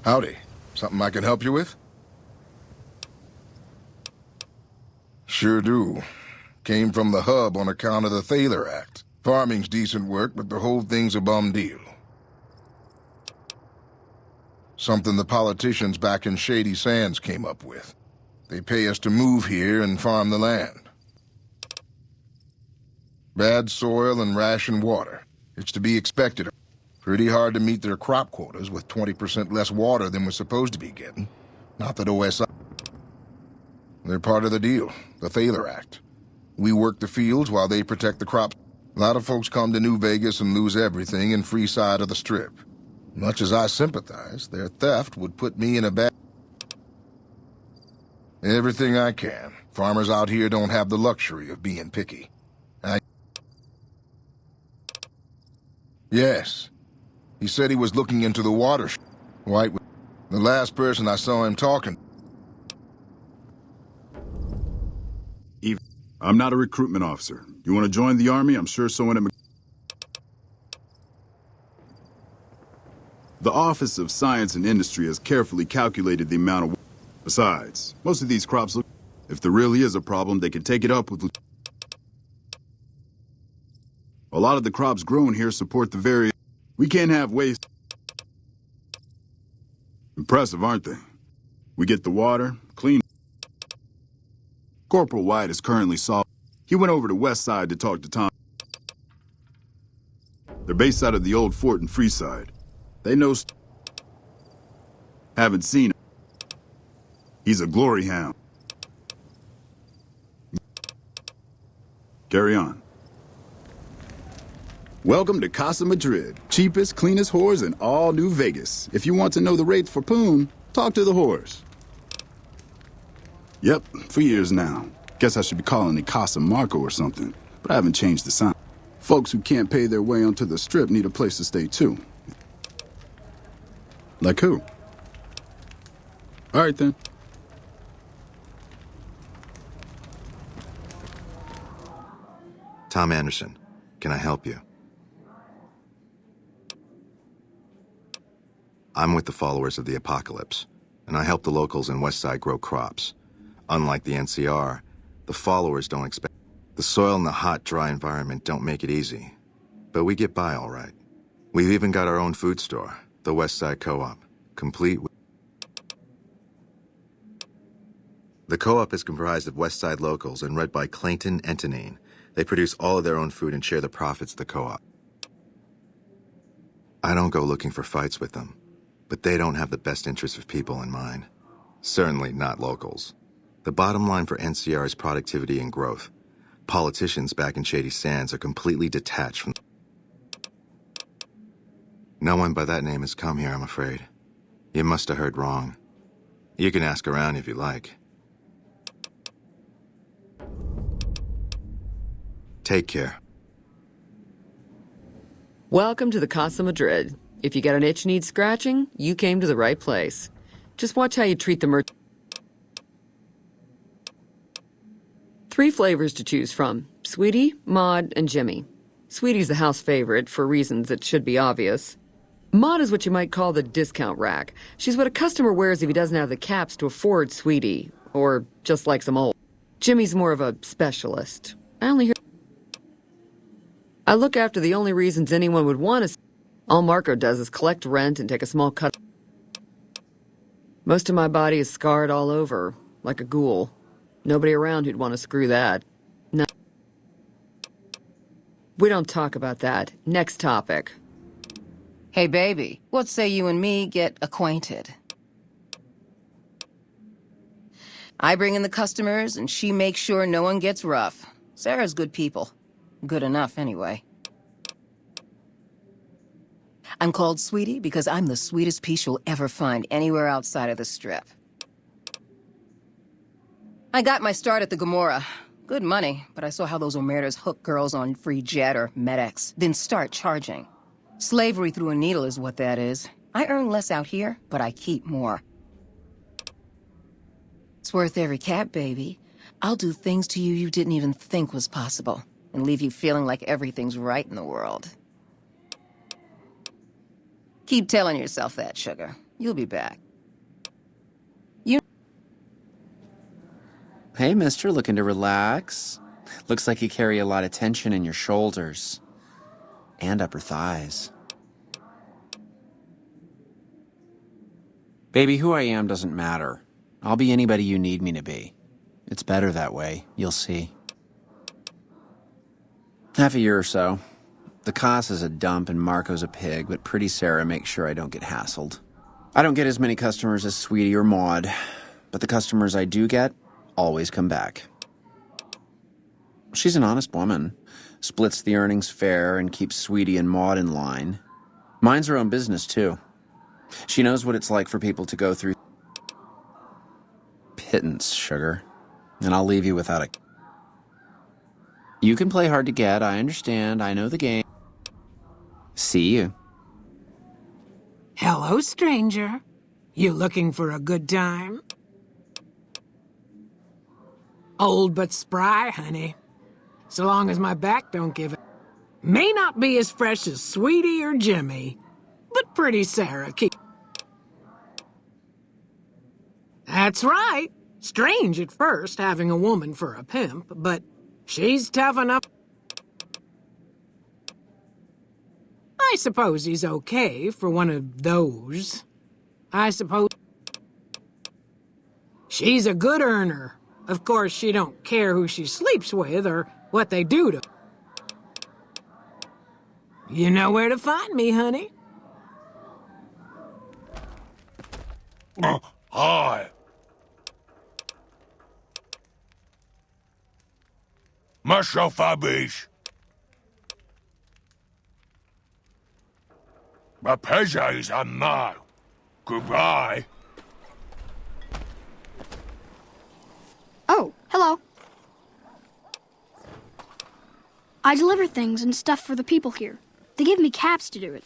Howdy. Something I can help you with? Sure do. Came from the hub on account of the Thaler Act. Farming's decent work, but the whole thing's a bum deal. Something the politicians back in Shady Sands came up with. They pay us to move here and farm the land. Bad soil and ration water. It's to be expected. Pretty hard to meet their crop quotas with 20% less water than we're supposed to be getting. Not that OSI... They're part of the deal, the Thaler Act. We work the fields while they protect the crops. A lot of folks come to New Vegas and lose everything in free side of the Strip. Much as I sympathize, their theft would put me in a bad... Everything I can. Farmers out here don't have the luxury of being picky. Yes. He said he was looking into the water. White... The last person I saw him talking... I'm not a recruitment officer. You want to join the Army? I'm sure someone at... The Office of Science and Industry has carefully calculated the amount of... Besides, most of these crops look... If there really is a problem, they can take it up with... A lot of the crops grown here support the various... We can't have waste... Impressive, aren't they? We get the water, clean... Corporal White is currently solved. He went over to West Side to talk to Tom. They're based out of the old fort in Freeside. They know... Haven't seen him. He's a glory hound. Carry on. Welcome to Casa Madrid. Cheapest, cleanest whores in all New Vegas. If you want to know the rates for poon, talk to the whores. Yep, for years now. Guess I should be calling it Casa Marco or something, but I haven't changed the sign. Folks who can't pay their way onto the Strip need a place to stay too. Like who? All right then. Tom Anderson, can I help you? I'm with the followers of the apocalypse, and I help the locals in Westside grow crops. Unlike the NCR, the followers don't expect... The soil and the hot, dry environment don't make it easy. But we get by all right. We've even got our own food store, the Westside Co-op, complete with... The co-op is comprised of Westside locals and led by Clayton Entenine. They produce all of their own food and share the profits of the co-op. I don't go looking for fights with them, but they don't have the best interests of people in mind. Certainly not locals. The bottom line for NCR is productivity and growth. Politicians back in Shady Sands are completely detached from... No one by that name has come here, I'm afraid. You must have heard wrong. You can ask around if you like. Take care. Welcome to the Casa Madrid. If you got an itch needs scratching, you came to the right place. Just watch how you treat the merch. 3 flavors to choose from: Sweetie, Maud, and Jimmy. Sweetie's the house favorite for reasons that should be obvious. Maud is what you might call the discount rack. She's what a customer wears if he doesn't have the caps to afford Sweetie, or just like some old. Jimmy's more of a specialist. I look after the only reasons anyone would want us. All Marco does is collect rent and take a small cut. Most of my body is scarred all over, like a ghoul. Nobody around who'd want to screw that. No. We don't talk about that. Next topic. Hey, baby, what say you and me get acquainted? I bring in the customers, and she makes sure no one gets rough. Sarah's good people. Good enough, anyway. I'm called Sweetie because I'm the sweetest piece you'll ever find anywhere outside of the Strip. I got my start at the Gomorrah. Good money, but I saw how those Omertas hook girls on free jet or MedX, then start charging. Slavery through a needle is what that is. I earn less out here, but I keep more. It's worth every cap, baby. I'll do things to you didn't even think was possible, and leave you feeling like everything's right in the world. Keep telling yourself that, sugar. You'll be back. Hey, mister, looking to relax? Looks like you carry a lot of tension in your shoulders. And upper thighs. Baby, who I am doesn't matter. I'll be anybody you need me to be. It's better that way, you'll see. Half a year or so. The Casa's a dump and Marco's a pig, but Pretty Sarah makes sure I don't get hassled. I don't get as many customers as Sweetie or Maud, but the customers I do get always come back. She's an honest woman, splits the earnings fair and keeps Sweetie and Maud in line. Minds her own business, too. She knows what it's like for people to go through pittance, sugar, and I'll leave you without a... You can play hard to get, I understand, I know the game. See you. Hello, stranger. You looking for a good time? Old but spry, honey. So long as my back don't give it. May not be as fresh as Sweetie or Jimmy, but Pretty Sarah keep... That's right. Strange at first, having a woman for a pimp, but she's tough enough. I suppose he's okay for one of those. I suppose... She's a good earner. Of course, she don't care who she sleeps with or what they do to... You know where to find me, honey. Hi. Myself, Abby's. My pleasures are mine. Goodbye. Oh, hello. I deliver things and stuff for the people here. They give me caps to do it.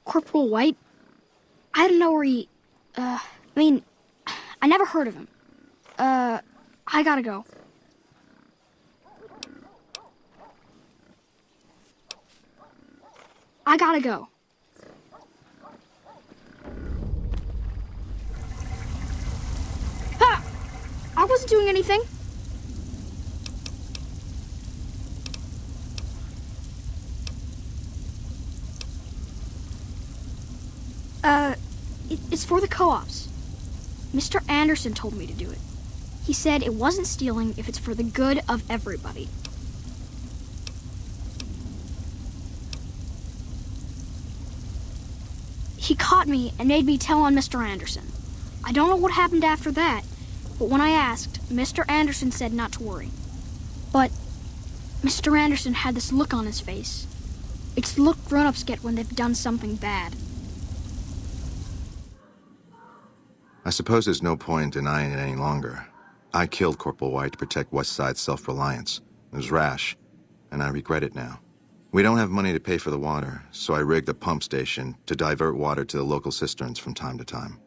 Corporal White? I don't know where he... I never heard of him. I gotta go. I gotta go. Ha! I wasn't doing anything. It's for the co-ops. Mr. Anderson told me to do it. He said it wasn't stealing if it's for the good of everybody. He caught me and made me tell on Mr. Anderson. I don't know what happened after that, but when I asked, Mr. Anderson said not to worry. But Mr. Anderson had this look on his face. It's the look grown-ups get when they've done something bad. I suppose there's no point in denying it any longer. I killed Corporal White to protect West Side's self-reliance. It was rash, and I regret it now. We don't have money to pay for the water, so I rigged a pump station to divert water to the local cisterns from time to time.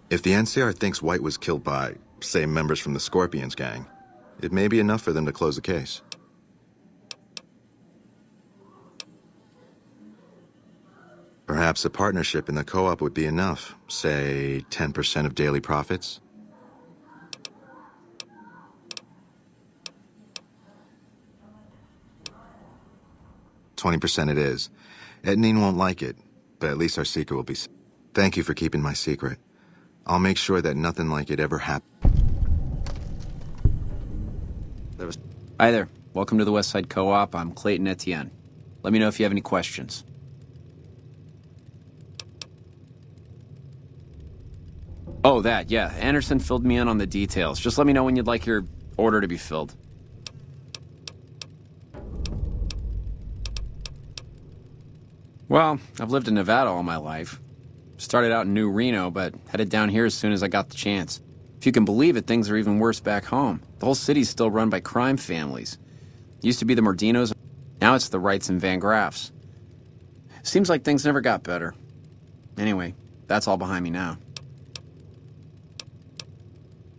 If the NCR thinks White was killed by, say, members from the Scorpions gang, it may be enough for them to close the case. Perhaps a partnership in the co-op would be enough, say 10% of daily profits. $20% it is. Ednine won't like it, but at least our secret will be... Thank you for keeping my secret. I'll make sure that nothing like it ever happened. Hi there. Welcome to the West Side Co-op. I'm Clayton Etienne. Let me know if you have any questions. Oh, that, yeah. Anderson filled me in on the details. Just let me know when you'd like your order to be filled. Well, I've lived in Nevada all my life. Started out in New Reno, but headed down here as soon as I got the chance. If you can believe it, things are even worse back home. The whole city's still run by crime families. It used to be the Mordinos, now it's the Wrights and Van Graffs. Seems like things never got better. Anyway, that's all behind me now.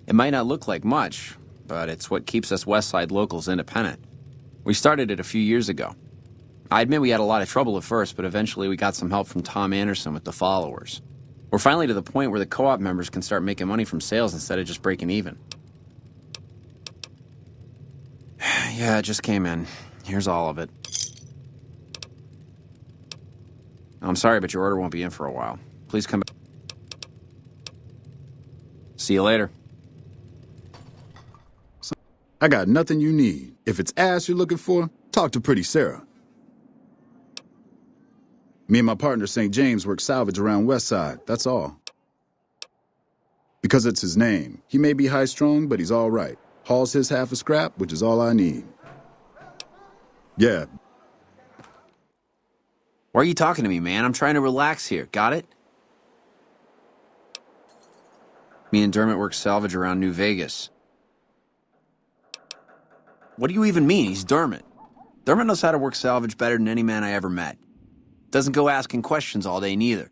It might not look like much, but it's what keeps us Westside locals independent. We started it a few years ago. I admit we had a lot of trouble at first, but eventually we got some help from Tom Anderson with the followers. We're finally to the point where the co-op members can start making money from sales instead of just breaking even. Yeah, it just came in. Here's all of it. I'm sorry, but your order won't be in for a while. Please come back. See you later. I got nothing you need. If it's ass you're looking for, talk to Pretty Sarah. Me and my partner St. James work salvage around Westside, that's all. Because it's his name. He may be high-strung, but he's all right. Hauls his half a scrap, which is all I need. Yeah. Why are you talking to me, man? I'm trying to relax here. Got it? Me and Dermot work salvage around New Vegas. What do you even mean? He's Dermot. Dermot knows how to work salvage better than any man I ever met. Doesn't go asking questions all day neither.